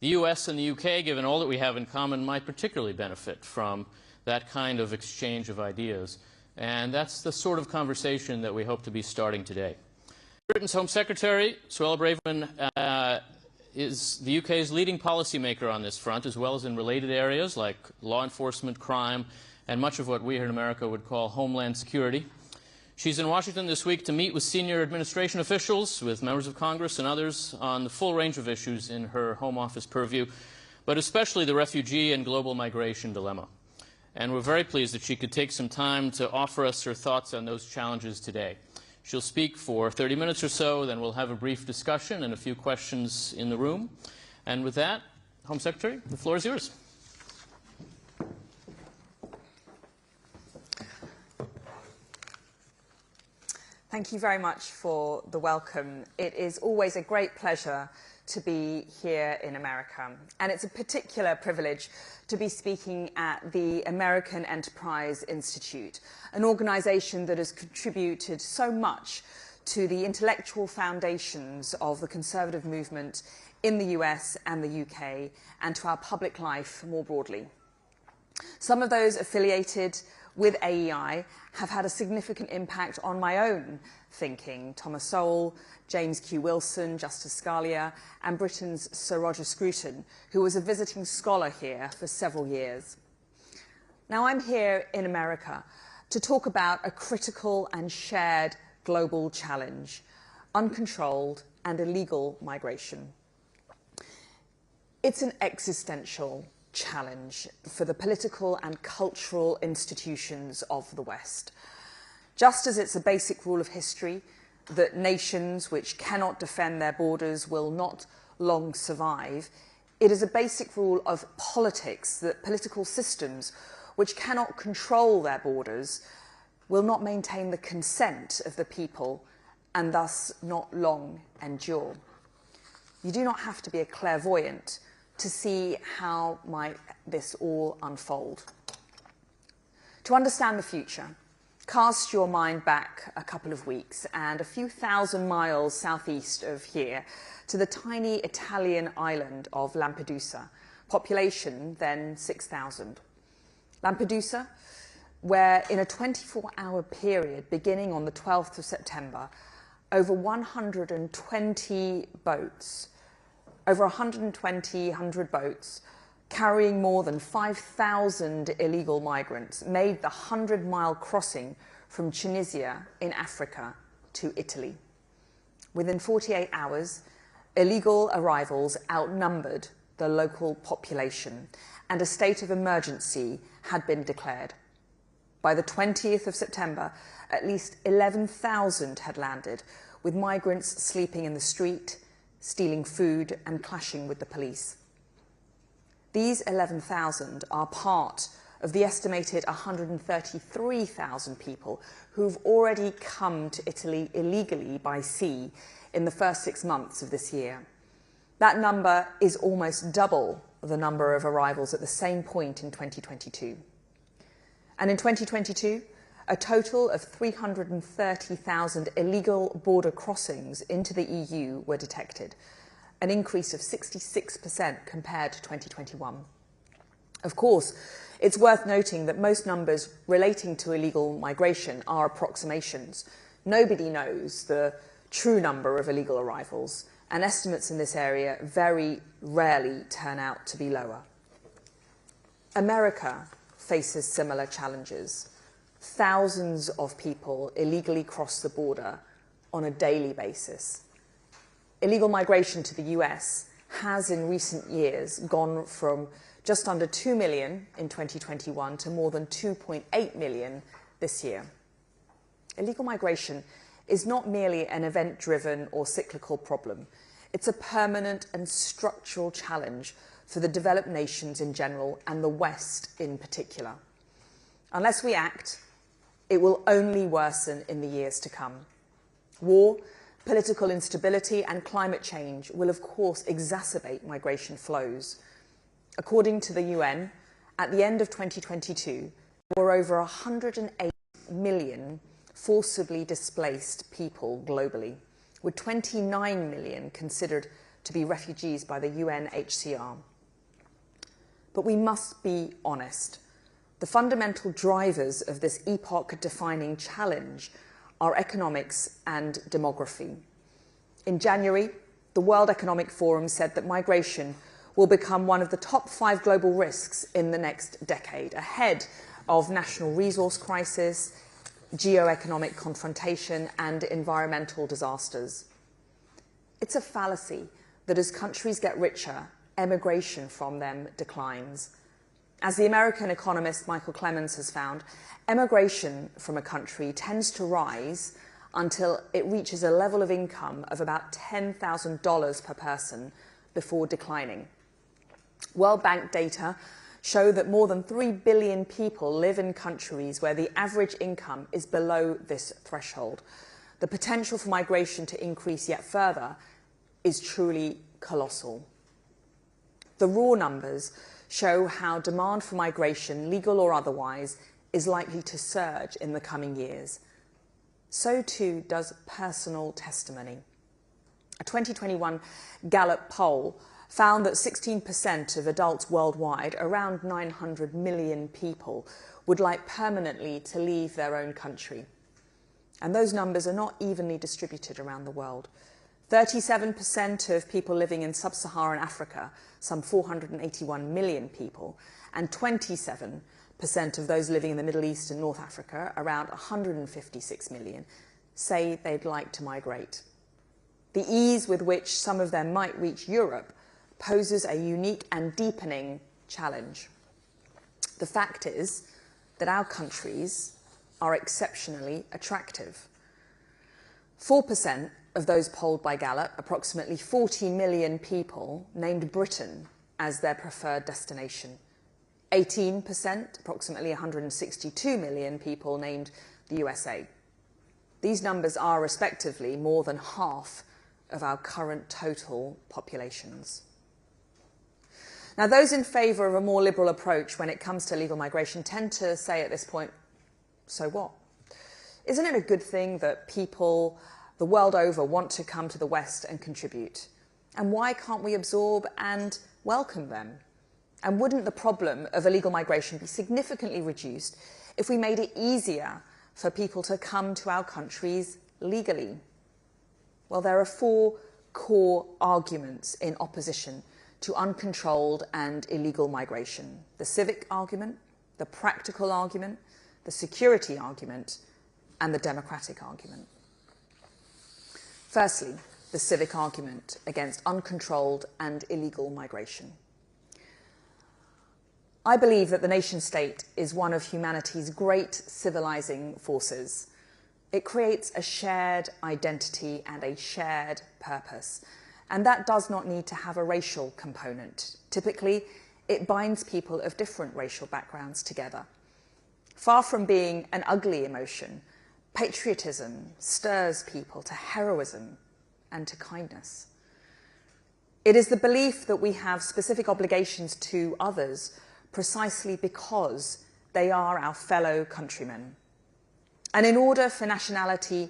The US and the UK, given all that we have in common, might particularly benefit from that kind of exchange of ideas. And that's the sort of conversation that we hope to be starting today. Britain's Home Secretary, Suella Braverman, is the UK's leading policymaker on this front, as well as in related areas like law enforcement, crime, and much of what we here in America would call homeland security. She's in Washington this week to meet with senior administration officials, with members of Congress and others on the full range of issues in her Home Office purview, but especially the refugee and global migration dilemma. And we're very pleased that she could take some time to offer us her thoughts on those challenges today. She'll speak for 30 minutes or so, then we'll have a brief discussion and a few questions in the room. And with that, Home Secretary, the floor is yours. Thank you very much for the welcome. It is always a great pleasure to be here in America, and it's a particular privilege to be speaking at the American Enterprise Institute, an organization that has contributed so much to the intellectual foundations of the conservative movement in the US and the UK, and to our public life more broadly. Some of those affiliated with AEI have had a significant impact on my own thinking. Thomas Sowell, James Q. Wilson, Justice Scalia, and Britain's Sir Roger Scruton, who was a visiting scholar here for several years. Now I'm here in America to talk about a critical and shared global challenge: uncontrolled and illegal migration. It's an existential challenge for the political and cultural institutions of the West. Just as it's a basic rule of history that nations which cannot defend their borders will not long survive, it is a basic rule of politics that political systems which cannot control their borders will not maintain the consent of the people and thus not long endure. You do not have to be a clairvoyant to see how might this all unfold. To understand the future, cast your mind back a couple of weeks and a few thousand miles southeast of here to the tiny Italian island of Lampedusa, population then 6,000. Lampedusa, where in a 24-hour period beginning on the 12th of September, over 120 boats carrying more than 5,000 illegal migrants made the 100-mile crossing from Tunisia in Africa to Italy. Within 48 hours, illegal arrivals outnumbered the local population, and a state of emergency had been declared. By the 20th of September, at least 11,000 had landed, with migrants sleeping in the street, stealing food and clashing with the police. These 11,000 are part of the estimated 133,000 people who've already come to Italy illegally by sea in the first 6 months of this year. That number is almost double the number of arrivals at the same point in 2022. And in 2022, a total of 330,000 illegal border crossings into the EU were detected, an increase of 66% compared to 2021. Of course, it's worth noting that most numbers relating to illegal migration are approximations. Nobody knows the true number of illegal arrivals, and estimates in this area very rarely turn out to be lower. America faces similar challenges. Thousands of people illegally cross the border on a daily basis. Illegal migration to the US has in recent years gone from just under 2 million in 2021 to more than 2.8 million this year. Illegal migration is not merely an event-driven or cyclical problem. It's a permanent and structural challenge for the developed nations in general and the West in particular. Unless we act, it will only worsen in the years to come. War, political instability, and climate change will, of course, exacerbate migration flows. According to the UN, at the end of 2022, there were over 108 million forcibly displaced people globally, with 29 million considered to be refugees by the UNHCR. But we must be honest. The fundamental drivers of this epoch-defining challenge are economics and demography. In January, the World Economic Forum said that migration will become one of the top 5 global risks in the next decade, ahead of national resource crisis, geo-economic confrontation, and environmental disasters. It's a fallacy that as countries get richer, emigration from them declines. As the American economist Michael Clemens has found, emigration from a country tends to rise until it reaches a level of income of about $10,000 per person before declining. World Bank data show that more than 3 billion people live in countries where the average income is below this threshold. The potential for migration to increase yet further is truly colossal. The raw numbers show how demand for migration, legal or otherwise, is likely to surge in the coming years. So too does personal testimony. A 2021 Gallup poll found that 16% of adults worldwide, around 900 million people, would like permanently to leave their own country. And those numbers are not evenly distributed around the world. 37% of people living in sub-Saharan Africa, some 481 million people, and 27% of those living in the Middle East and North Africa, around 156 million, say they'd like to migrate. The ease with which some of them might reach Europe poses a unique and deepening challenge. The fact is that our countries are exceptionally attractive. 4% of those polled by Gallup, approximately 40 million people, named Britain as their preferred destination. 18%, approximately 162 million people, named the USA. These numbers are respectively more than half of our current total populations. Now, those in favour of a more liberal approach when it comes to legal migration tend to say at this point, so what? Isn't it a good thing that people the world over want to come to the West and contribute? And why can't we absorb and welcome them? And wouldn't the problem of illegal migration be significantly reduced if we made it easier for people to come to our countries legally? Well, there are 4 core arguments in opposition to uncontrolled and illegal migration: the civic argument, the practical argument, the security argument, and the democratic argument. Firstly, the civic argument against uncontrolled and illegal migration. I believe that the nation-state is one of humanity's great civilizing forces. It creates a shared identity and a shared purpose, and that does not need to have a racial component. Typically, it binds people of different racial backgrounds together. Far from being an ugly emotion, patriotism stirs people to heroism and to kindness. It is the belief that we have specific obligations to others precisely because they are our fellow countrymen. And in order for nationality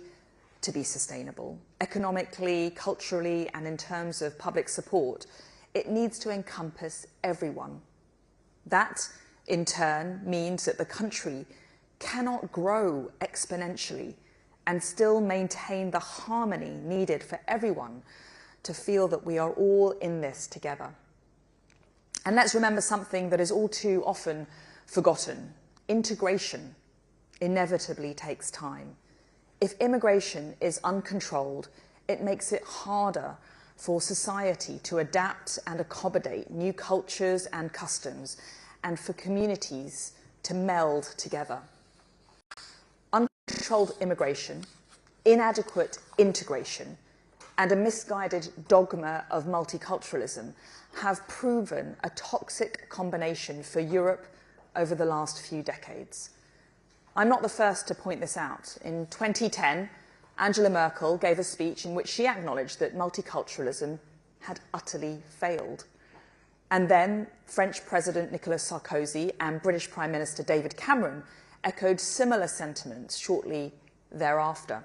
to be sustainable, economically, culturally, and in terms of public support, it needs to encompass everyone. That, in turn, means that the country cannot grow exponentially and still maintain the harmony needed for everyone to feel that we are all in this together. And let's remember something that is all too often forgotten. Integration inevitably takes time. If immigration is uncontrolled, it makes it harder for society to adapt and accommodate new cultures and customs, and for communities to meld together. Uncontrolled immigration, inadequate integration, and a misguided dogma of multiculturalism have proven a toxic combination for Europe over the last few decades. I'm not the first to point this out. In 2010, Angela Merkel gave a speech in which she acknowledged that multiculturalism had utterly failed. And then French President Nicolas Sarkozy and British Prime Minister David Cameron echoed similar sentiments shortly thereafter.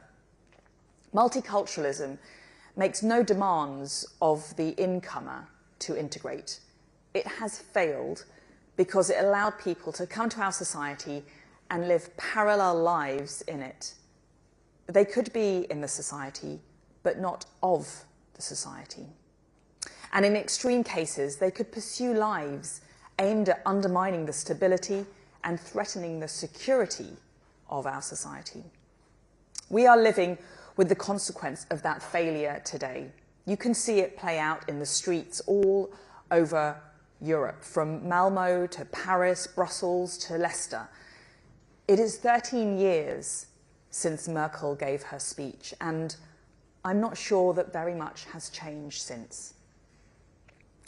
Multiculturalism makes no demands of the incomer to integrate. It has failed because it allowed people to come to our society and live parallel lives in it. They could be in the society, but not of the society. And in extreme cases, they could pursue lives aimed at undermining the stability and threatening the security of our society. We are living with the consequence of that failure today. You can see it play out in the streets all over Europe, from Malmo to Paris, Brussels to Leicester. It is 13 years since Merkel gave her speech, and I'm not sure that very much has changed since.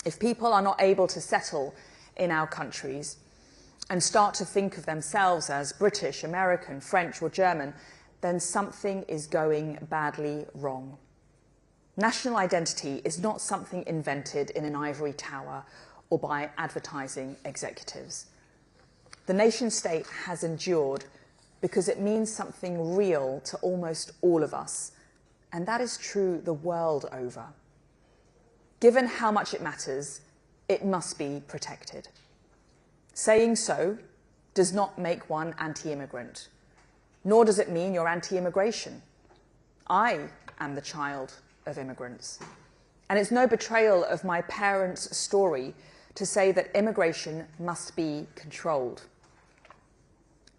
If people are not able to settle in our countries and start to think of themselves as British, American, French or German, then something is going badly wrong. National identity is not something invented in an ivory tower or by advertising executives. The nation state has endured because it means something real to almost all of us, and that is true the world over. Given how much it matters, it must be protected. Saying so does not make one anti-immigrant, nor does it mean you're anti-immigration. I am the child of immigrants, and it's no betrayal of my parents' story to say that immigration must be controlled.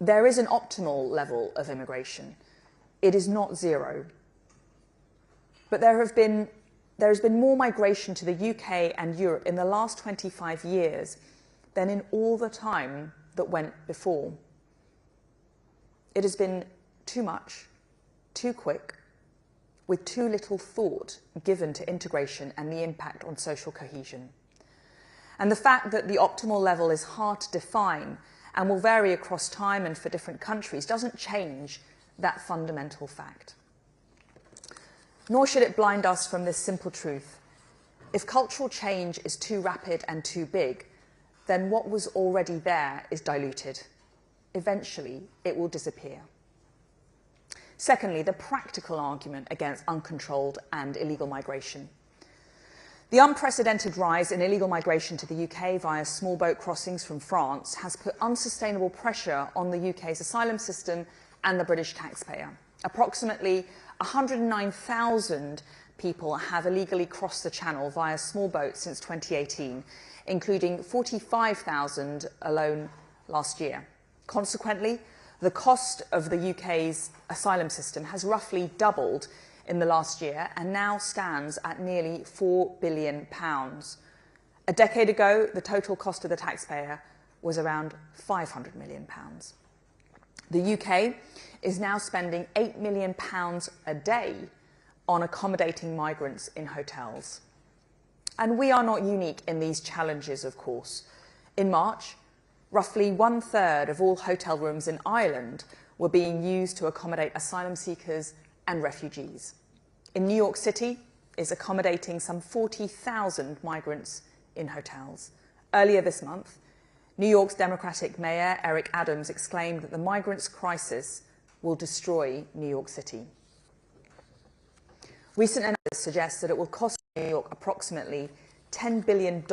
There is an optimal level of immigration. It is not zero. But there has been more migration to the UK and Europe in the last 25 years than in all the time that went before. It has been too much, too quick, with too little thought given to integration and the impact on social cohesion. And the fact that the optimal level is hard to define and will vary across time and for different countries doesn't change that fundamental fact. Nor should it blind us from this simple truth. If cultural change is too rapid and too big, then what was already there is diluted. Eventually, it will disappear. Secondly, the practical argument against uncontrolled and illegal migration. The unprecedented rise in illegal migration to the UK via small boat crossings from France has put unsustainable pressure on the UK's asylum system and the British taxpayer. Approximately 109,000 people have illegally crossed the Channel via small boats since 2018, including 45,000 alone last year. Consequently, the cost of the UK's asylum system has roughly doubled in the last year and now stands at nearly £4 billion. A decade ago, the total cost of the taxpayer was around £500 million. The UK is now spending £8 million a day on accommodating migrants in hotels. And we are not unique in these challenges, of course. In March, roughly 1/3 of all hotel rooms in Ireland were being used to accommodate asylum seekers and refugees. In New York City is accommodating some 40,000 migrants in hotels. Earlier this month, New York's Democratic Mayor Eric Adams exclaimed that the migrants' crisis will destroy New York City. Recent analysis suggests that it will cost New York approximately $10 billion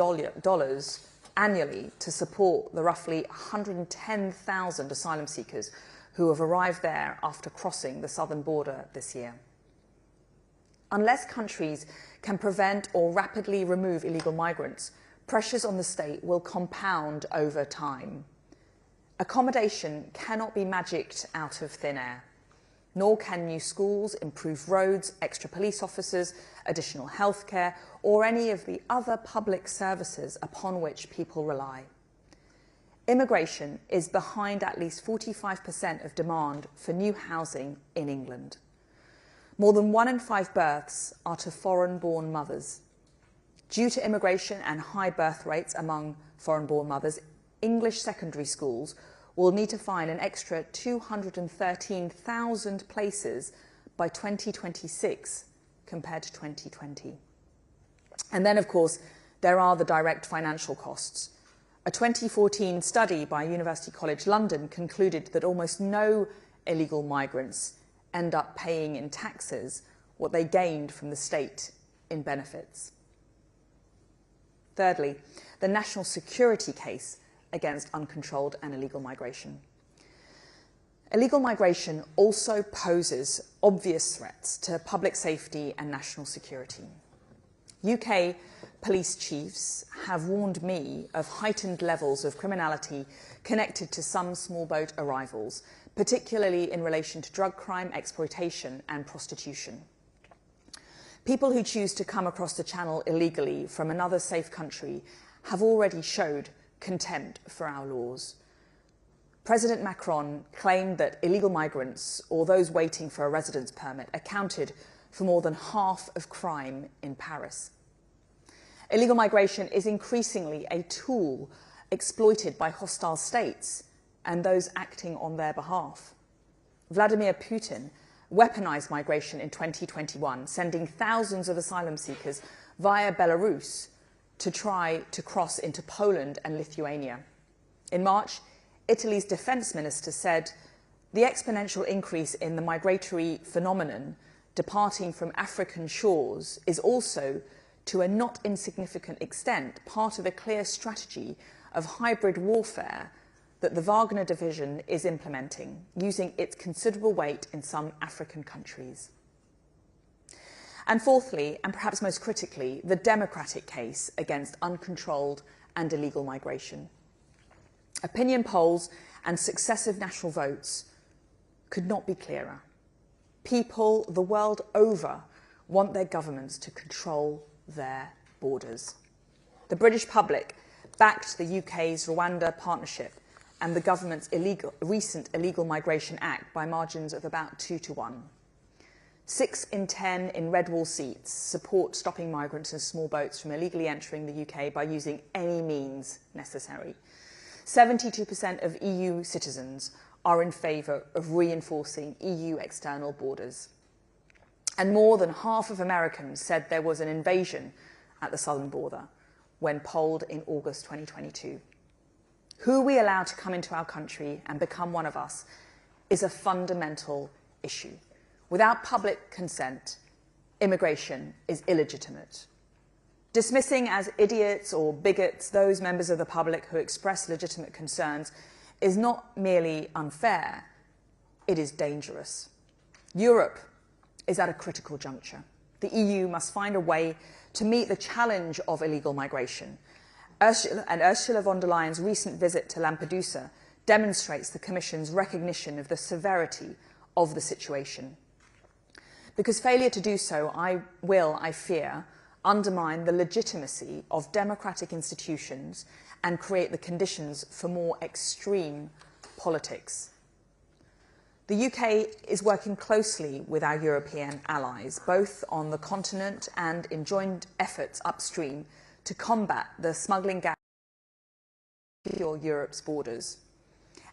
annually to support the roughly 110,000 asylum seekers who have arrived there after crossing the southern border this year. Unless countries can prevent or rapidly remove illegal migrants, pressures on the state will compound over time. Accommodation cannot be magicked out of thin air, nor can new schools, improved roads, extra police officers, additional healthcare, or any of the other public services upon which people rely. Immigration is behind at least 45% of demand for new housing in England. More than 1 in 5 births are to foreign-born mothers. Due to immigration and high birth rates among foreign-born mothers, English secondary schools will need to find an extra 213,000 places by 2026 compared to 2020. And then, of course, there are the direct financial costs. A 2014 study by University College London concluded that almost no illegal migrants end up paying in taxes what they gained from the state in benefits. Thirdly, the national security case against uncontrolled and illegal migration. Illegal migration also poses obvious threats to public safety and national security. UK police chiefs have warned me of heightened levels of criminality connected to some small boat arrivals, particularly in relation to drug crime, exploitation and prostitution. People who choose to come across the Channel illegally from another safe country have already showed contempt for our laws. President Macron claimed that illegal migrants or those waiting for a residence permit accounted for more than half of crime in Paris. Illegal migration is increasingly a tool exploited by hostile states and those acting on their behalf. Vladimir Putin weaponized migration in 2021, sending thousands of asylum seekers via Belarus to try to cross into Poland and Lithuania. In March, Italy's defense minister said the exponential increase in the migratory phenomenon departing from African shores is also, to a not insignificant extent, part of a clear strategy of hybrid warfare that the Wagner division is implementing, using its considerable weight in some African countries. And fourthly, and perhaps most critically, the democratic case against uncontrolled and illegal migration. Opinion polls and successive national votes could not be clearer. People the world over want their governments to control their borders. The British public backed the UK's Rwanda partnership and the government's recent Illegal Migration Act by margins of about 2-1. 6 in 10 in red wall seats support stopping migrants and small boats from illegally entering the UK by using any means necessary. 72% of EU citizens are in favour of reinforcing EU external borders. And more than half of Americans said there was an invasion at the southern border when polled in August 2022. Who we allow to come into our country and become one of us is a fundamental issue. Without public consent, immigration is illegitimate. Dismissing as idiots or bigots those members of the public who express legitimate concerns is not merely unfair, it is dangerous. Europe is at a critical juncture. The EU must find a way to meet the challenge of illegal migration. Ursula von der Leyen's recent visit to Lampedusa demonstrates the Commission's recognition of the severity of the situation. Because failure to do so I fear, undermine the legitimacy of democratic institutions and create the conditions for more extreme politics. The UK is working closely with our European allies, both on the continent and in joint efforts upstream to combat the smuggling gap secure Europe's borders.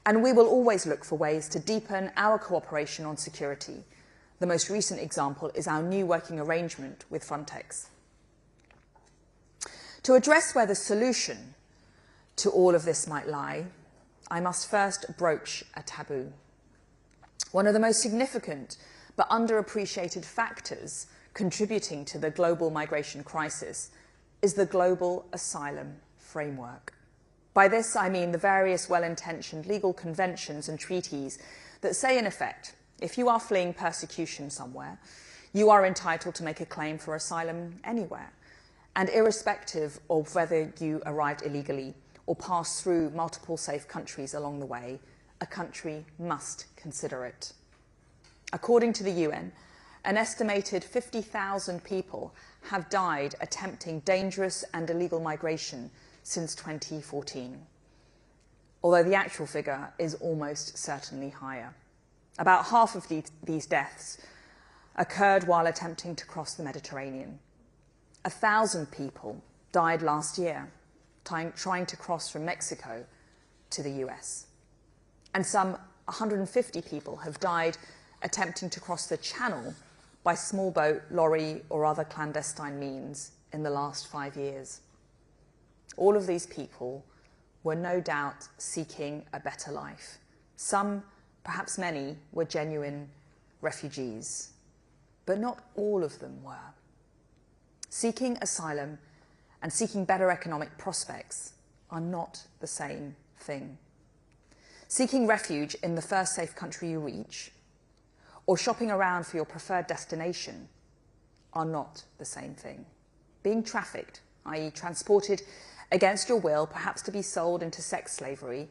And we will always look for ways to deepen our cooperation on security. The most recent example is our new working arrangement with Frontex. To address where the solution to all of this might lie, I must first broach a taboo. One of the most significant but underappreciated factors contributing to the global migration crisis is the global asylum framework. By this, I mean the various well-intentioned legal conventions and treaties that say, in effect, if you are fleeing persecution somewhere, you are entitled to make a claim for asylum anywhere. And irrespective of whether you arrived illegally or passed through multiple safe countries along the way, a country must consider it. According to the UN, an estimated 50,000 people have died attempting dangerous and illegal migration since 2014, although the actual figure is almost certainly higher. About half of these deaths occurred while attempting to cross the Mediterranean. 1,000 people died last year trying to cross from Mexico to the US. And some 150 people have died attempting to cross the Channel by small boat, lorry or other clandestine means in the last 5 years. All of these people were no doubt seeking a better life. Some, perhaps many, were genuine refugees. but not all of them were. Seeking asylum and seeking better economic prospects are not the same thing. Seeking refuge in the first safe country you reach, or shopping around for your preferred destination, are not the same thing. Being trafficked, i.e. transported against your will, perhaps to be sold into sex slavery,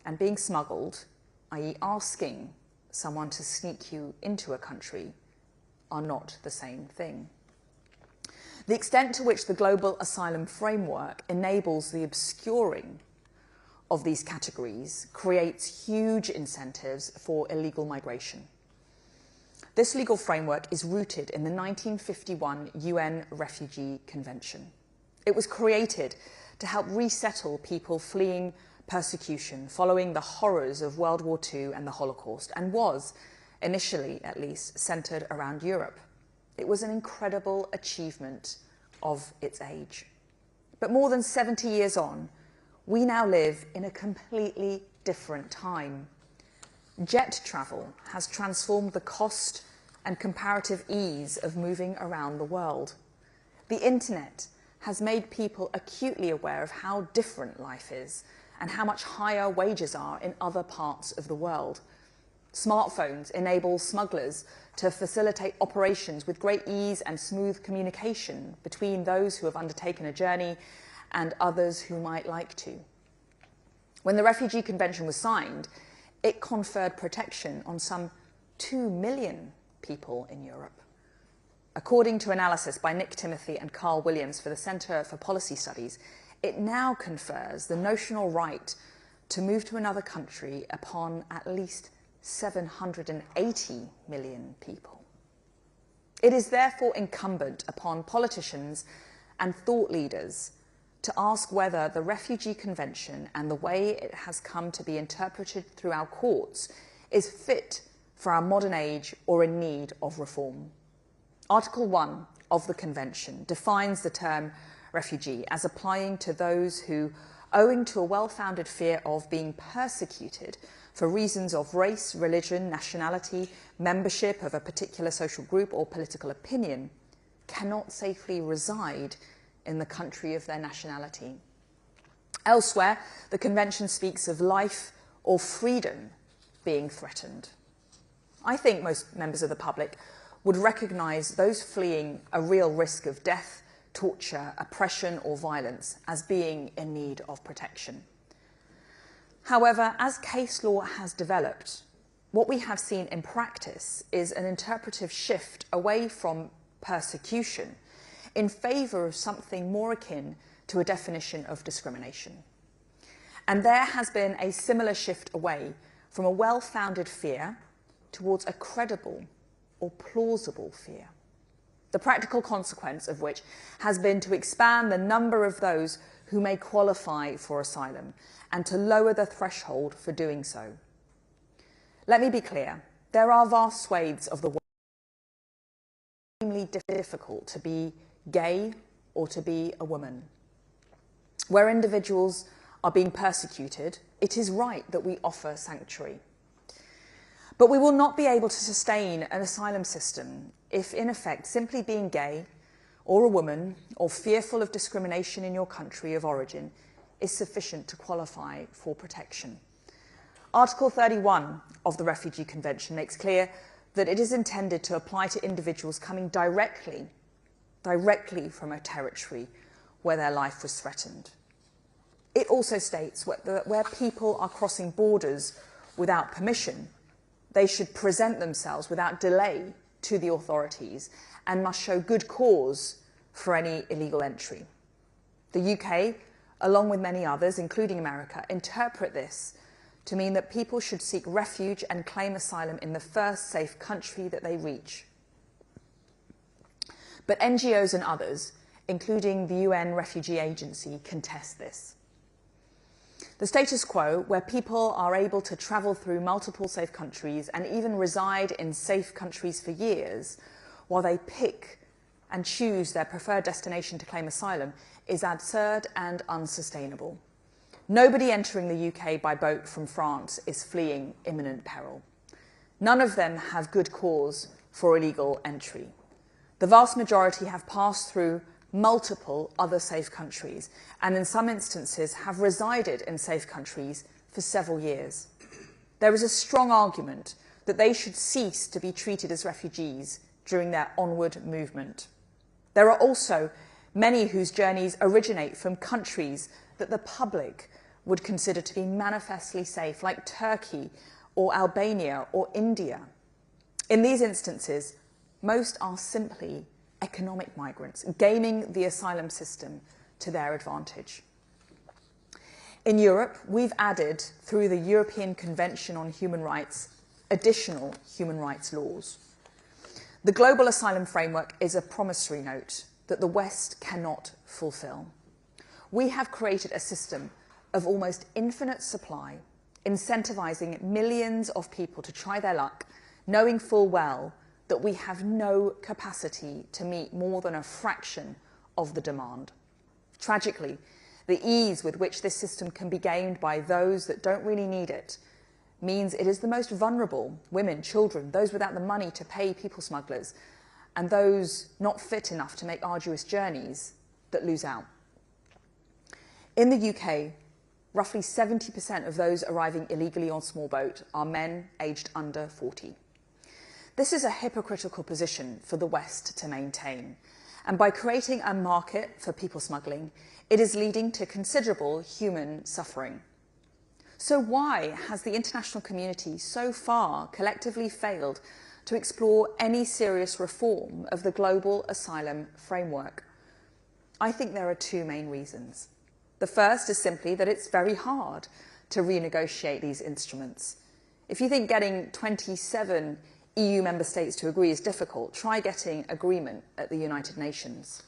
and being smuggled, i.e. asking someone to sneak you into a country, are not the same thing. The extent to which the global asylum framework enables the obscuring of these categories creates huge incentives for illegal migration. This legal framework is rooted in the 1951 UN Refugee Convention. It was created to help resettle people fleeing persecution following the horrors of World War II and the Holocaust, and was, initially at least, centred around Europe. It was an incredible achievement of its age. But more than 70 years on, we now live in a completely different time. Jet travel has transformed the cost and comparative ease of moving around the world. The internet has made people acutely aware of how different life is and how much higher wages are in other parts of the world. Smartphones enable smugglers to facilitate operations with great ease and smooth communication between those who have undertaken a journey and others who might like to. When the Refugee Convention was signed, it conferred protection on some 2 million people in Europe. According to analysis by Nick Timothy and Carl Williams for the Centre for Policy Studies, it now confers the notional right to move to another country upon at least 780 million people. It is therefore incumbent upon politicians and thought leaders to ask whether the Refugee Convention and the way it has come to be interpreted through our courts is fit for our modern age or in need of reform. Article 1 of the Convention defines the term refugee as applying to those who, owing to a well-founded fear of being persecuted for reasons of race, religion, nationality, membership of a particular social group or political opinion, cannot safely reside in the country of their nationality. Elsewhere, the Convention speaks of life or freedom being threatened. I think most members of the public would recognise those fleeing a real risk of death, torture, oppression or violence as being in need of protection. However, as case law has developed, what we have seen in practice is an interpretive shift away from persecution in favour of something more akin to a definition of discrimination. And there has been a similar shift away from a well-founded fear towards a credible or plausible fear, the practical consequence of which has been to expand the number of those who may qualify for asylum and to lower the threshold for doing so. Let me be clear, there are vast swathes of the world where it is extremely difficult to be gay or to be a woman. Where individuals are being persecuted, it is right that we offer sanctuary. But we will not be able to sustain an asylum system if, in effect, simply being gay or a woman or fearful of discrimination in your country of origin is sufficient to qualify for protection. Article 31 of the Refugee Convention makes clear that it is intended to apply to individuals coming directly from a territory where their life was threatened. It also states that where people are crossing borders without permission, they should present themselves without delay to the authorities and must show good cause for any illegal entry. The UK, along with many others, including America, interpret this to mean that people should seek refuge and claim asylum in the first safe country that they reach. But NGOs and others, including the UN Refugee Agency, contest this. The status quo, where people are able to travel through multiple safe countries and even reside in safe countries for years while they pick and choose their preferred destination to claim asylum, is absurd and unsustainable. Nobody entering the UK by boat from France is fleeing imminent peril. None of them have good cause for illegal entry. The vast majority have passed through multiple other safe countries and in some instances have resided in safe countries for several years. There is a strong argument that they should cease to be treated as refugees during their onward movement. There are also many whose journeys originate from countries that the public would consider to be manifestly safe, like Turkey or Albania or India. In these instances, most are simply economic migrants, gaming the asylum system to their advantage. In Europe, we've added, through the European Convention on Human Rights, additional human rights laws. The global asylum framework is a promissory note that the West cannot fulfill. We have created a system of almost infinite supply, incentivizing millions of people to try their luck, knowing full well that we have no capacity to meet more than a fraction of the demand. Tragically, the ease with which this system can be gained by those that don't really need it means it is the most vulnerable, women, children, those without the money to pay people smugglers, and those not fit enough to make arduous journeys, that lose out. In the UK, roughly 70% of those arriving illegally on small boat are men aged under 40. This is a hypocritical position for the West to maintain, and by creating a market for people smuggling, it is leading to considerable human suffering. So why has the international community so far collectively failed to explore any serious reform of the global asylum framework? I think there are two main reasons. The first is simply that it's very hard to renegotiate these instruments. If you think getting 27 EU member states to agree is difficult, try getting agreement at the United Nations.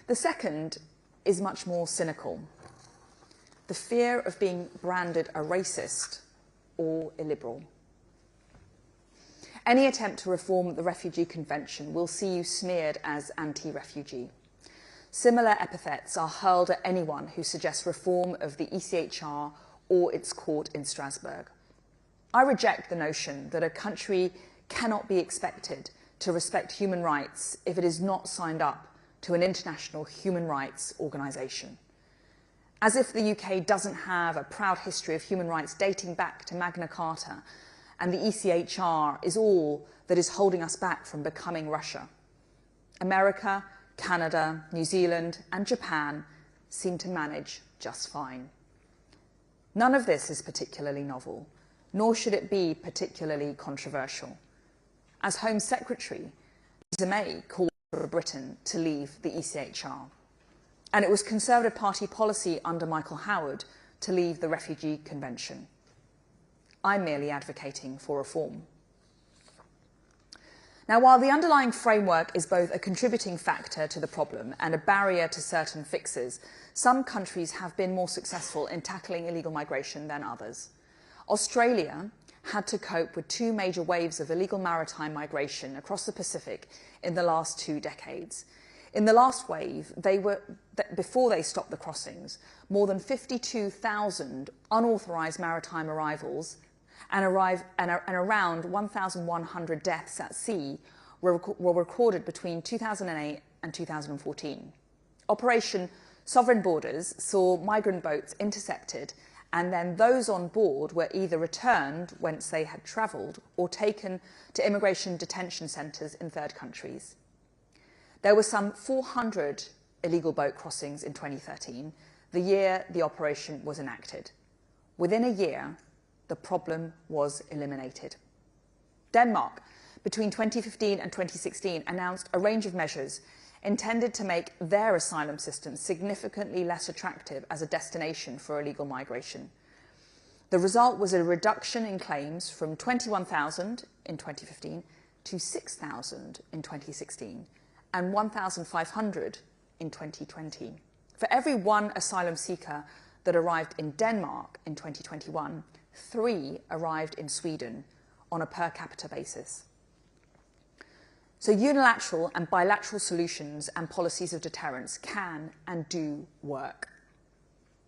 The second is much more cynical. The fear of being branded a racist or illiberal. Any attempt to reform the Refugee Convention will see you smeared as anti-refugee. Similar epithets are hurled at anyone who suggests reform of the ECHR or its court in Strasbourg. I reject the notion that a country cannot be expected to respect human rights if it is not signed up to an international human rights organisation. As if the UK doesn't have a proud history of human rights dating back to Magna Carta, and the ECHR is all that is holding us back from becoming Russia. America, Canada, New Zealand and Japan seem to manage just fine. None of this is particularly novel, nor should it be particularly controversial. As Home Secretary, Theresa May called for Britain to leave the ECHR, and it was Conservative Party policy under Michael Howard to leave the Refugee Convention. I'm merely advocating for reform. Now, while the underlying framework is both a contributing factor to the problem and a barrier to certain fixes, some countries have been more successful in tackling illegal migration than others. Australia had to cope with two major waves of illegal maritime migration across the Pacific in the last 2 decades. In the last wave, before they stopped the crossings, more than 52,000 unauthorised maritime arrivals and around 1,100 deaths at sea were recorded between 2008 and 2014. Operation Sovereign Borders saw migrant boats intercepted, and then those on board were either returned whence they had travelled or taken to immigration detention centres in third countries. There were some 400 illegal boat crossings in 2013, the year the operation was enacted. Within a year, the problem was eliminated. Denmark, between 2015 and 2016, announced a range of measures intended to make their asylum system significantly less attractive as a destination for illegal migration. The result was a reduction in claims from 21,000 in 2015 to 6,000 in 2016 and 1,500 in 2020. For every one asylum seeker that arrived in Denmark in 2021, 3 arrived in Sweden on a per capita basis. So unilateral and bilateral solutions and policies of deterrence can and do work.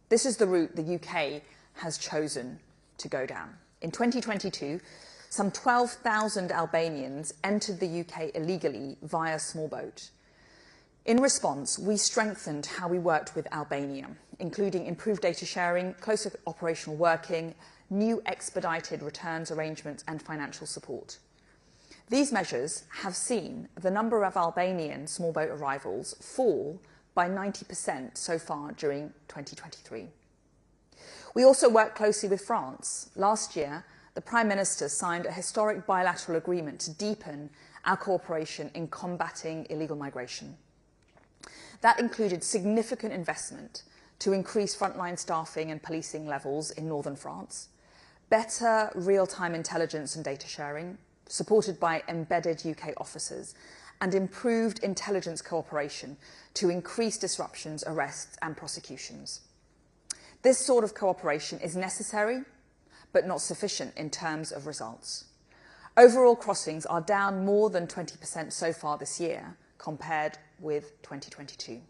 This is the route the UK has chosen to go down. In 2022, some 12,000 Albanians entered the UK illegally via small boat. In response, we strengthened how we worked with Albania, including improved data sharing, closer operational working, new expedited returns arrangements and financial support. These measures have seen the number of Albanian small boat arrivals fall by 90% so far during 2023. We also work closely with France. Last year, the Prime Minister signed a historic bilateral agreement to deepen our cooperation in combating illegal migration. That included significant investment to increase frontline staffing and policing levels in northern France, better real-time intelligence and data sharing, supported by embedded UK officers, and improved intelligence cooperation to increase disruptions, arrests and prosecutions. This sort of cooperation is necessary, but not sufficient in terms of results. Overall crossings are down more than 20% so far this year, compared with 2022.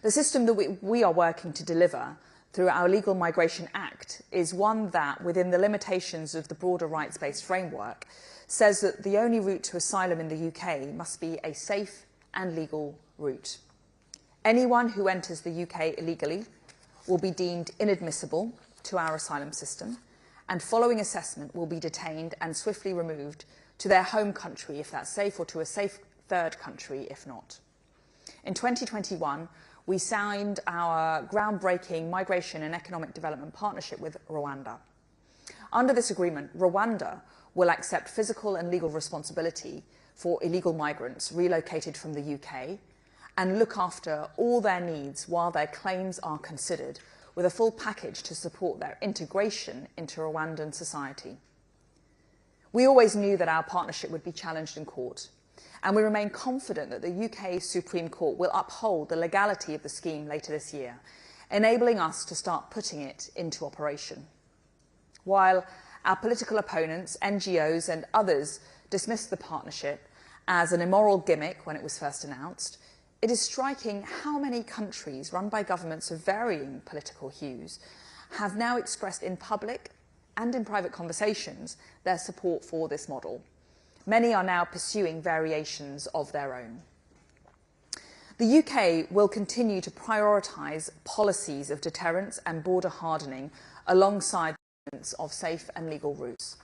The system that we are working to deliver through our Legal Migration Act is one that, within the limitations of the broader rights-based framework, says that the only route to asylum in the UK must be a safe and legal route. Anyone who enters the UK illegally will be deemed inadmissible to our asylum system, and following assessment will be detained and swiftly removed to their home country if that's safe, or to a safe third country if not. In 2021, we signed our groundbreaking migration and economic development partnership with Rwanda. Under this agreement, Rwanda will accept physical and legal responsibility for illegal migrants relocated from the UK and look after all their needs while their claims are considered, with a full package to support their integration into Rwandan society. We always knew that our partnership would be challenged in court, and we remain confident that the UK Supreme Court will uphold the legality of the scheme later this year, enabling us to start putting it into operation. While our political opponents, NGOs and others dismissed the partnership as an immoral gimmick when it was first announced, it is striking how many countries run by governments of varying political hues have now expressed in public and in private conversations their support for this model. Many are now pursuing variations of their own. The UK will continue to prioritise policies of deterrence and border hardening alongside of safe and legal routes.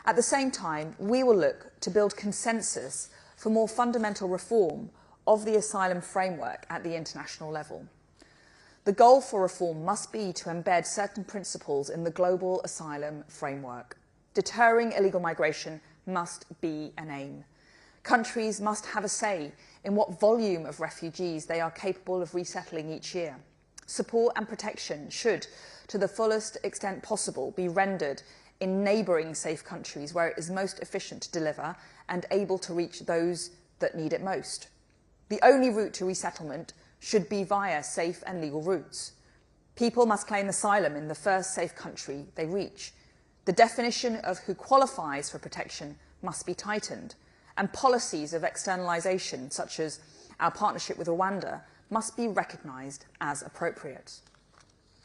At the same time, we will look to build consensus for more fundamental reform of the asylum framework at the international level. The goal for reform must be to embed certain principles in the global asylum framework. Deterring illegal migration must be an aim. Countries must have a say in what volume of refugees they are capable of resettling each year. Support and protection should, to the fullest extent possible, be rendered in neighbouring safe countries where it is most efficient to deliver and able to reach those that need it most. The only route to resettlement should be via safe and legal routes. People must claim asylum in the first safe country they reach. The definition of who qualifies for protection must be tightened, and policies of externalisation, such as our partnership with Rwanda, must be recognised as appropriate.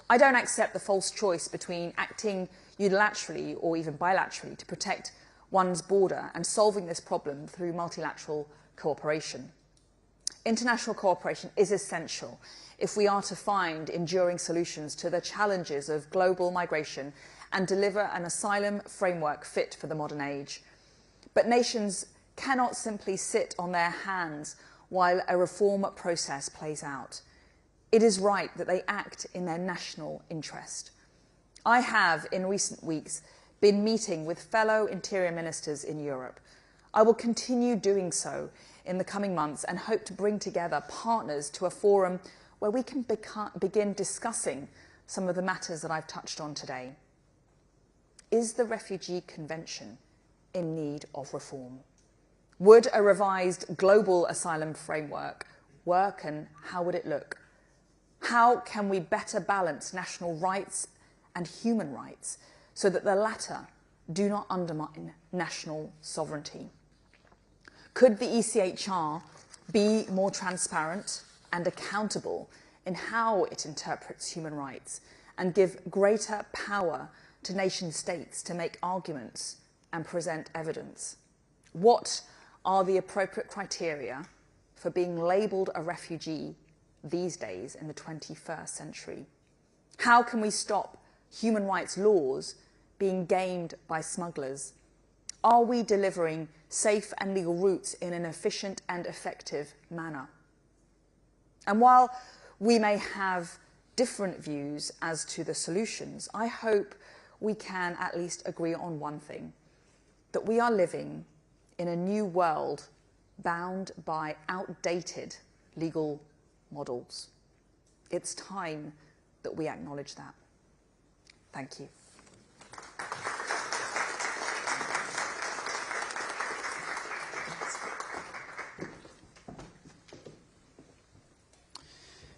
I don't accept the false choice between acting unilaterally or even bilaterally to protect one's border and solving this problem through multilateral cooperation. International cooperation is essential if we are to find enduring solutions to the challenges of global migration and deliver an asylum framework fit for the modern age. But nations cannot simply sit on their hands while a reform process plays out. It is right that they act in their national interest. I have, in recent weeks, been meeting with fellow interior ministers in Europe. I will continue doing so in the coming months and hope to bring together partners to a forum where we can begin discussing some of the matters that I've touched on today. Is the Refugee Convention in need of reform? Would a revised global asylum framework work, and how would it look? How can we better balance national rights and human rights so that the latter do not undermine national sovereignty? Could the ECHR be more transparent and accountable in how it interprets human rights and give greater power to nation states to make arguments and present evidence? What are the appropriate criteria for being labelled a refugee these days in the 21st century? How can we stop human rights laws being gamed by smugglers? Are we delivering safe and legal routes in an efficient and effective manner? And while we may have different views as to the solutions, I hope we can at least agree on one thing, that we are living in a new world bound by outdated legal models. It's time that we acknowledge that. Thank you.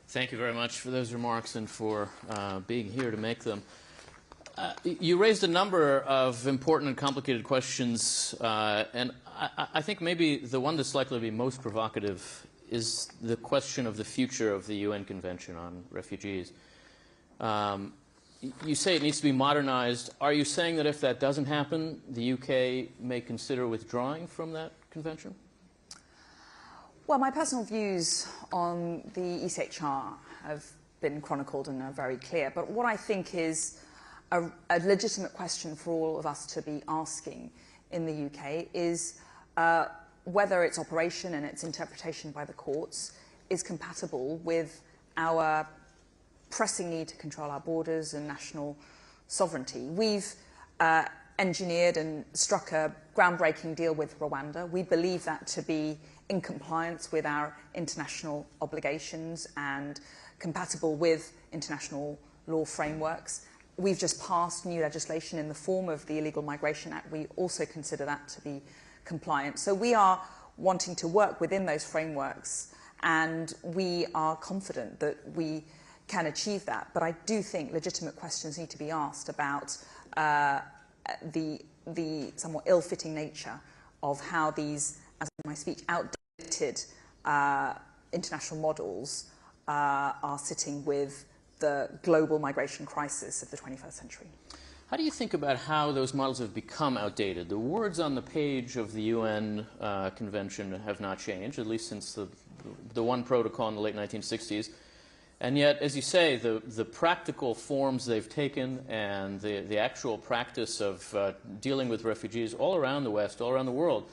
Thank you very much for those remarks and for being here to make them. You raised a number of important and complicated questions, and I think maybe the one that's likely to be most provocative is the question of the future of the UN Convention on Refugees. You say it needs to be modernized. Are you saying that if that doesn't happen, the UK may consider withdrawing from that convention? Well, my personal views on the ECHR have been chronicled and are very clear, but what I think is a legitimate question for all of us to be asking in the UK is whether its operation and its interpretation by the courts is compatible with our pressing need to control our borders and national sovereignty. We've engineered and struck a groundbreaking deal with Rwanda. We believe that to be in compliance with our international obligations and compatible with international law frameworks. We've just passed new legislation in the form of the Illegal Migration Act. We also consider that to be compliant. So we are wanting to work within those frameworks, and we are confident that we can achieve that. But I do think legitimate questions need to be asked about the somewhat ill-fitting nature of how these, as in my speech, outdated international models are sitting with the global migration crisis of the 21st century. How do you think about how those models have become outdated? The words on the page of the UN Convention have not changed, at least since the one protocol in the late 1960s. And yet, as you say, the practical forms they've taken and the actual practice of dealing with refugees all around the West, all around the world,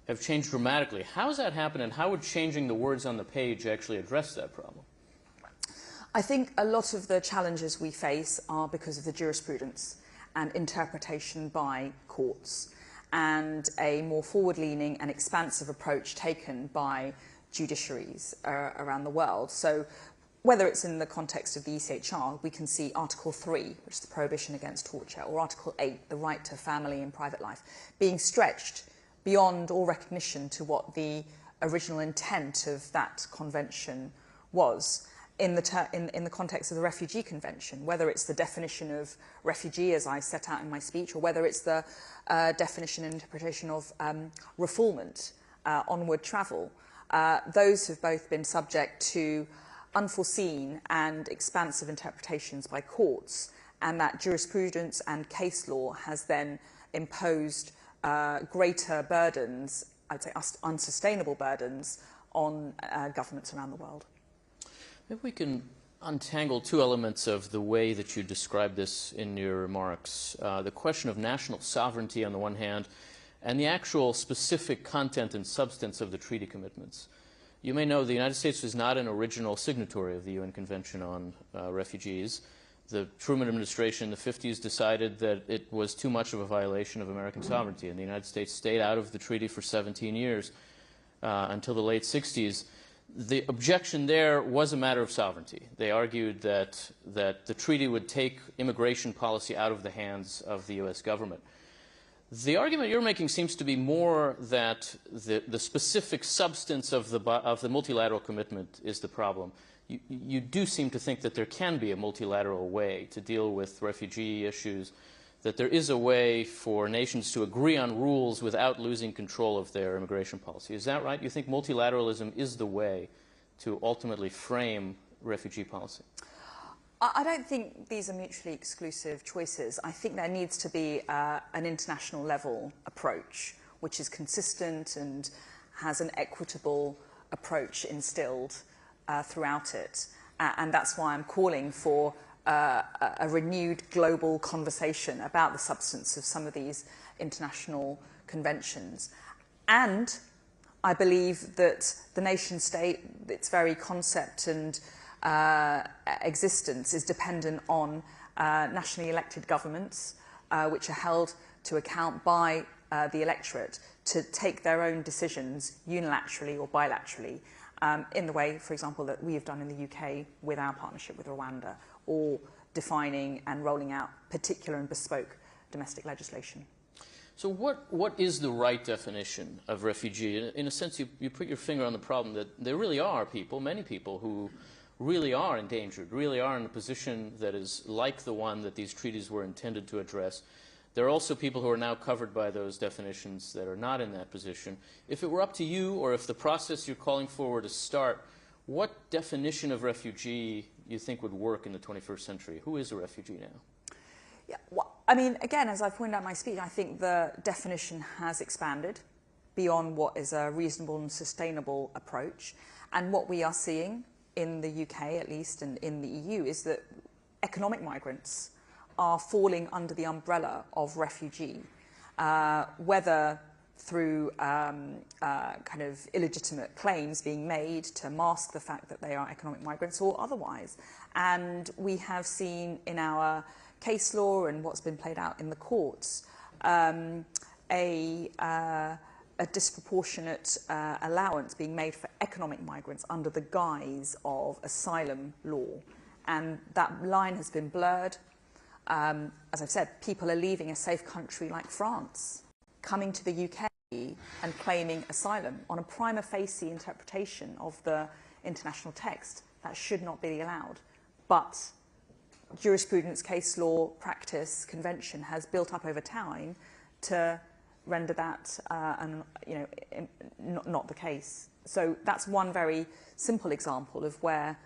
have changed dramatically. How has that happened, and how would changing the words on the page actually address that problem? I think a lot of the challenges we face are because of the jurisprudence and interpretation by courts, and a more forward-leaning and expansive approach taken by judiciaries around the world. So whether it's in the context of the ECHR, we can see Article 3, which is the prohibition against torture, or Article 8, the right to family and private life, being stretched beyond all recognition to what the original intent of that convention was. In the context of the Refugee Convention, whether it's the definition of refugee, as I set out in my speech, or whether it's the definition and interpretation of refoulement, onward travel, those have both been subject to unforeseen and expansive interpretations by courts, and that jurisprudence and case law has then imposed greater burdens, I'd say unsustainable burdens, on governments around the world. Maybe we can untangle two elements of the way that you describe this in your remarks. The question of national sovereignty on the one hand, and the actual specific content and substance of the treaty commitments. You may know the United States was not an original signatory of the UN Convention on Refugees. The Truman administration in the 50s decided that it was too much of a violation of American sovereignty, and the United States stayed out of the treaty for 17 years until the late 60s. The objection there was a matter of sovereignty. They argued that the treaty would take immigration policy out of the hands of the U.S. government. The argument you're making seems to be more that the specific substance of the multilateral commitment is the problem. You do seem to think that there can be a multilateral way to deal with refugee issues, that there is a way for nations to agree on rules without losing control of their immigration policy. Is that right? You think multilateralism is the way to ultimately frame refugee policy? I don't think these are mutually exclusive choices. I think there needs to be an international level approach which is consistent and has an equitable approach instilled throughout it. And that's why I'm calling for a renewed global conversation about the substance of some of these international conventions. And I believe that the nation state, its very concept and existence is dependent on nationally elected governments, which are held to account by the electorate to take their own decisions unilaterally or bilaterally in the way, for example, that we have done in the UK with our partnership with Rwanda, or defining and rolling out particular and bespoke domestic legislation. So what is the right definition of refugee? In a sense, you put your finger on the problem that there really are people, many people, who really are endangered, really are in a position that is like the one that these treaties were intended to address. There are also people who are now covered by those definitions that are not in that position. If it were up to you, or if the process you're calling for were to start, what definition of refugee you think would work in the 21st century? Who is a refugee now? Yeah, well, I mean, again, as I pointed out in my speech, I think the definition has expanded beyond what is a reasonable and sustainable approach. And what we are seeing in the UK, at least, and in the EU, is that economic migrants are falling under the umbrella of refugee, whether through kind of illegitimate claims being made to mask the fact that they are economic migrants or otherwise. And we have seen in our case law and what's been played out in the courts a disproportionate allowance being made for economic migrants under the guise of asylum law. And that line has been blurred. As I've said, people are leaving a safe country like France, coming to the UK and claiming asylum on a prima facie interpretation of the international text. That should not be allowed. But jurisprudence, case law, practice, convention has built up over time to render that not the case. So that's one very simple example of where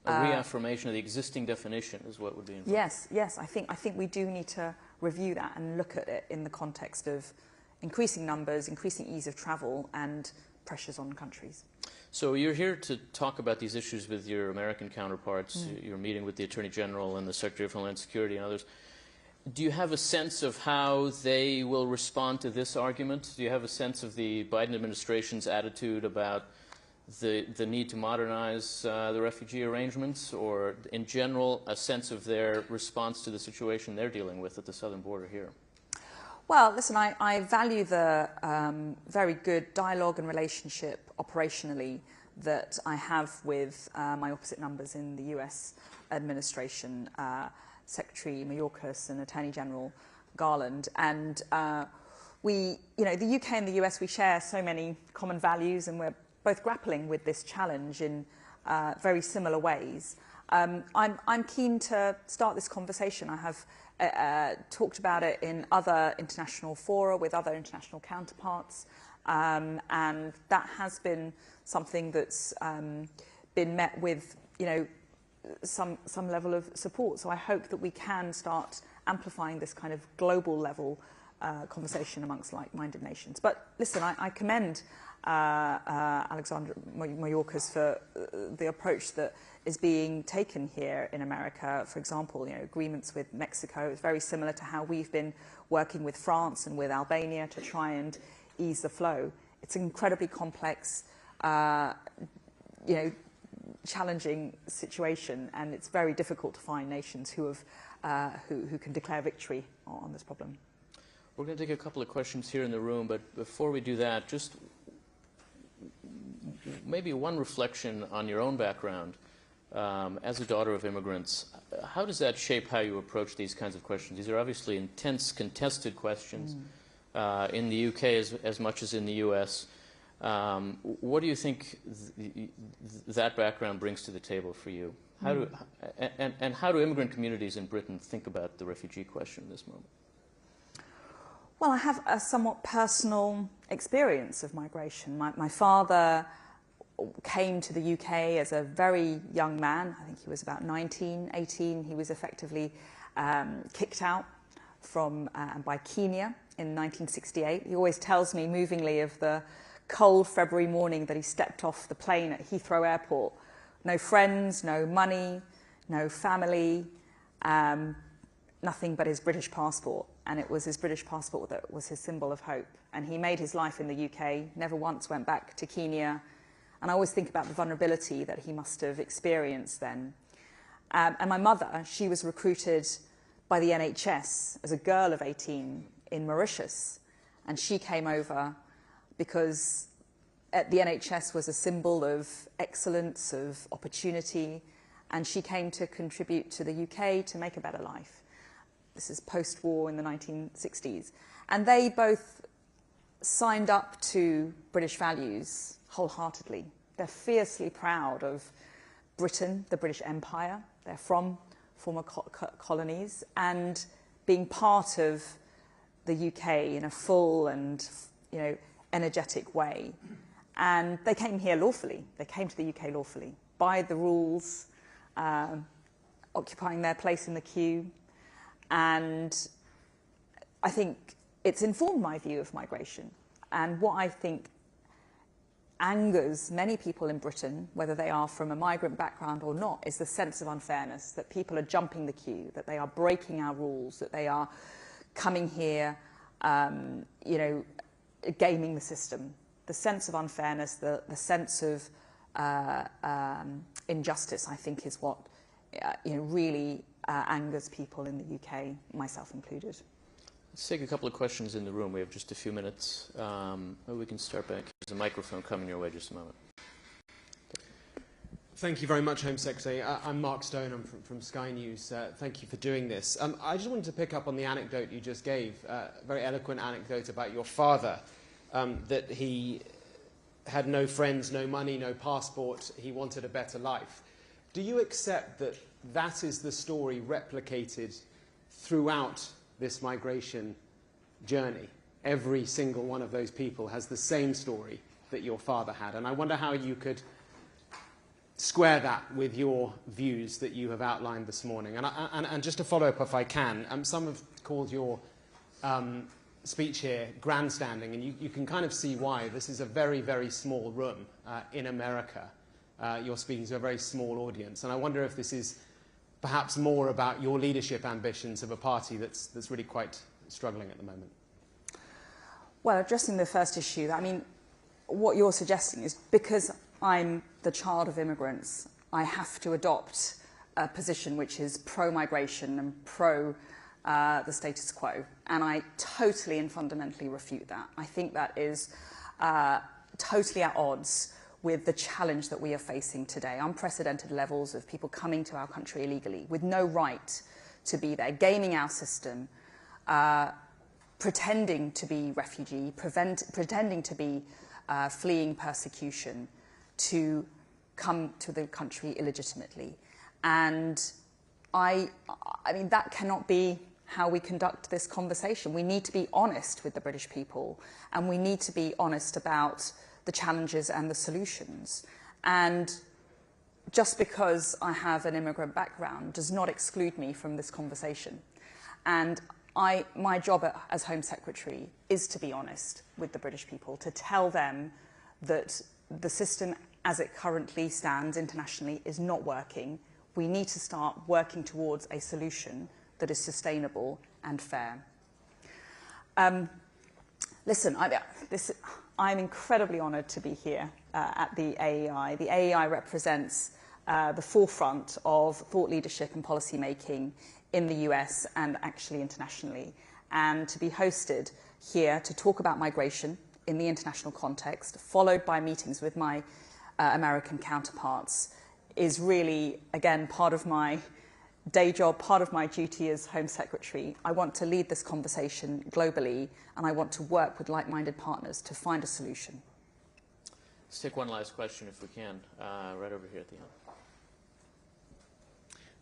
a reaffirmation of the existing definition is what would be involved. Yes. I think we do need to review that and look at it in the context of increasing numbers, increasing ease of travel, and pressures on countries. So you're here to talk about these issues with your American counterparts. You're meeting with the Attorney General and the Secretary of Homeland Security and others. Do you have a sense of how they will respond to this argument? Do you have a sense of the Biden administration's attitude about the need to modernize the refugee arrangements, or in general a sense of their response to the situation they're dealing with at the southern border here? Well, listen, I value the very good dialogue and relationship operationally that I have with my opposite numbers in the US administration, Secretary Mayorkas and Attorney General Garland. And the UK and the US, we share so many common values, and we're both grappling with this challenge in very similar ways. I'm keen to start this conversation. I have talked about it in other international fora with other international counterparts, and that has been something that's been met with, some level of support. So I hope that we can start amplifying this kind of global level conversation amongst like-minded nations. But listen, I commend Alexandra Mayorkas for the approach that is being taken here in America. For example, agreements with Mexico is very similar to how we've been working with France and with Albania to try and ease the flow. It's an incredibly complex, challenging situation, and it's very difficult to find nations who can declare victory on this problem. We're going to take a couple of questions here in the room, but before we do that, just maybe one reflection on your own background as a daughter of immigrants. How does that shape how you approach these kinds of questions? These are obviously intense, contested questions in the UK as much as in the US. What do you think that background brings to the table for you? How do immigrant communities in Britain think about the refugee question at this moment? Well, I have a somewhat personal experience of migration. My father came to the UK as a very young man. I think he was about 19, 18. He was effectively kicked out from by Kenya in 1968. He always tells me movingly of the cold February morning that he stepped off the plane at Heathrow Airport. No friends, no money, no family, nothing but his British passport. And it was his British passport that was his symbol of hope. And he made his life in the UK, never once went back to Kenya. And I always think about the vulnerability that he must have experienced then. And my mother, she was recruited by the NHS as a girl of 18 in Mauritius. And she came over because the NHS was a symbol of excellence, of opportunity. And she came to contribute to the UK to make a better life. This is post-war in the 1960s. And they both signed up to British values wholeheartedly. They're fiercely proud of Britain, the British Empire. They're from former colonies, and being part of the UK in a full and, you know, energetic way. And they came here lawfully. They came to the UK lawfully, by the rules, occupying their place in the queue. And I think it's informed my view of migration. And what I think angers many people in Britain, whether they are from a migrant background or not, is the sense of unfairness, that people are jumping the queue, that they are breaking our rules, that they are coming here, you know, gaming the system. The sense of unfairness, the sense of injustice, I think, is what you know, really angers people in the UK, myself included. Let's take a couple of questions in the room. We have just a few minutes. Maybe we can start back. There's a microphone coming your way just a moment. Thank you very much, Home Secretary. I'm Mark Stone. I'm from Sky News. Thank you for doing this. I just wanted to pick up on the anecdote you just gave, a very eloquent anecdote about your father, that he had no friends, no money, no passport. He wanted a better life. Do you accept that that is the story replicated throughout this migration journey? Every single one of those people has the same story that your father had. And I wonder how you could square that with your views that you have outlined this morning. And just to follow up, if I can, some have called your speech here grandstanding, and you can kind of see why. This is a very, very small room in America. You're speaking to a very small audience. And I wonder if this is perhaps more about your leadership ambitions of a party that's really quite struggling at the moment. Well, addressing the first issue, I mean, what you're suggesting is because I'm the child of immigrants, I have to adopt a position which is pro-migration and pro the status quo. And I totally and fundamentally refute that. I think that is totally at odds with the challenge that we are facing today. Unprecedented levels of people coming to our country illegally with no right to be there, gaming our system, pretending to be refugee, pretending to be fleeing persecution, to come to the country illegitimately. And I mean, that cannot be how we conduct this conversation. We need to be honest with the British people, and we need to be honest about the challenges and the solutions. And just because I have an immigrant background does not exclude me from this conversation. And my job as Home Secretary is to be honest with the British people, to tell them that the system as it currently stands internationally is not working. We need to start working towards a solution that is sustainable and fair. Listen, I'm incredibly honoured to be here at the AEI. The AEI represents the forefront of thought leadership and policy making in the US and actually internationally. And to be hosted here to talk about migration in the international context, followed by meetings with my American counterparts, is really, again, part of my day job, part of my duty as Home Secretary. I want to lead this conversation globally, and I want to work with like-minded partners to find a solution. Let's take one last question if we can, right over here at the end.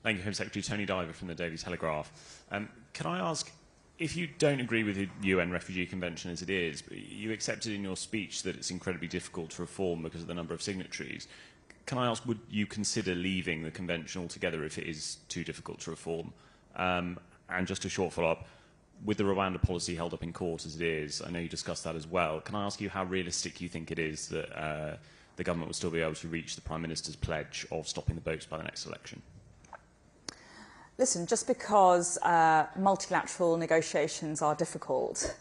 Thank you, Home Secretary. Tony Diver from the Daily Telegraph. Can I ask, If you don't agree with the UN Refugee Convention as it is, but you accepted in your speech that it's incredibly difficult to reform because of the number of signatories, can I ask, would you consider leaving the convention altogether if it is too difficult to reform? And just a short follow-up, with the Rwanda policy held up in court as it is, I know you discussed that as well, can I ask you how realistic you think it is that the government will still be able to reach the Prime Minister's pledge of stopping the boats by the next election? Listen, just because multilateral negotiations are difficult,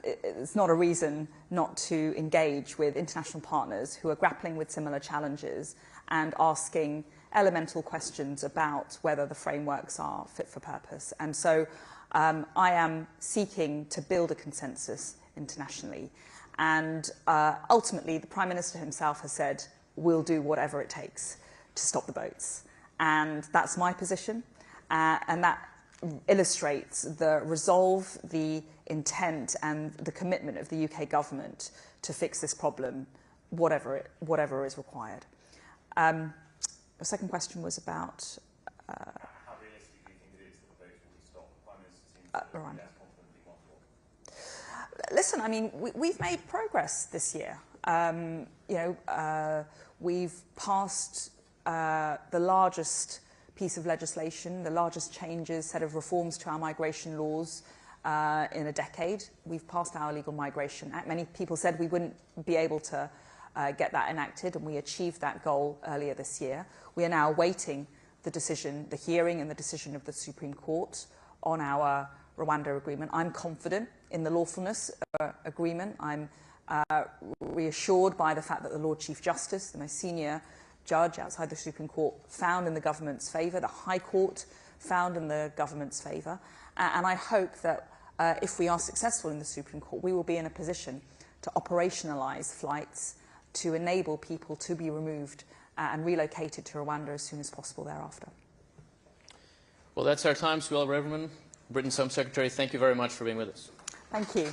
it's not a reason not to engage with international partners who are grappling with similar challenges and asking elemental questions about whether the frameworks are fit for purpose. And so I am seeking to build a consensus internationally. And ultimately, the Prime Minister himself has said, we'll do whatever it takes to stop the boats. And that's my position. And that illustrates the resolve, the intent and the commitment of the UK government to fix this problem, whatever is required. The second question was about... how realistic do you think it is that the boats will be stopped? The Prime Minister seems to be less confident than before. Listen, I mean, we've made progress this year. We've passed the largest piece of legislation, the largest set of reforms to our migration laws in a decade. We've passed our Illegal Migration Act. Many people said we wouldn't be able to get that enacted, and we achieved that goal earlier this year. We are now awaiting the decision, the hearing and the decision of the Supreme Court on our Rwanda agreement. I'm confident in the lawfulness of the agreement. I'm reassured by the fact that the Lord Chief Justice, the most senior judge outside the Supreme Court, found in the government's favour. The High Court found in the government's favour. And I hope that if we are successful in the Supreme Court, we will be in a position to operationalise flights to enable people to be removed and relocated to Rwanda as soon as possible thereafter. Well, that's our time. Suella Braverman, Britain's Home Secretary, thank you very much for being with us. Thank you.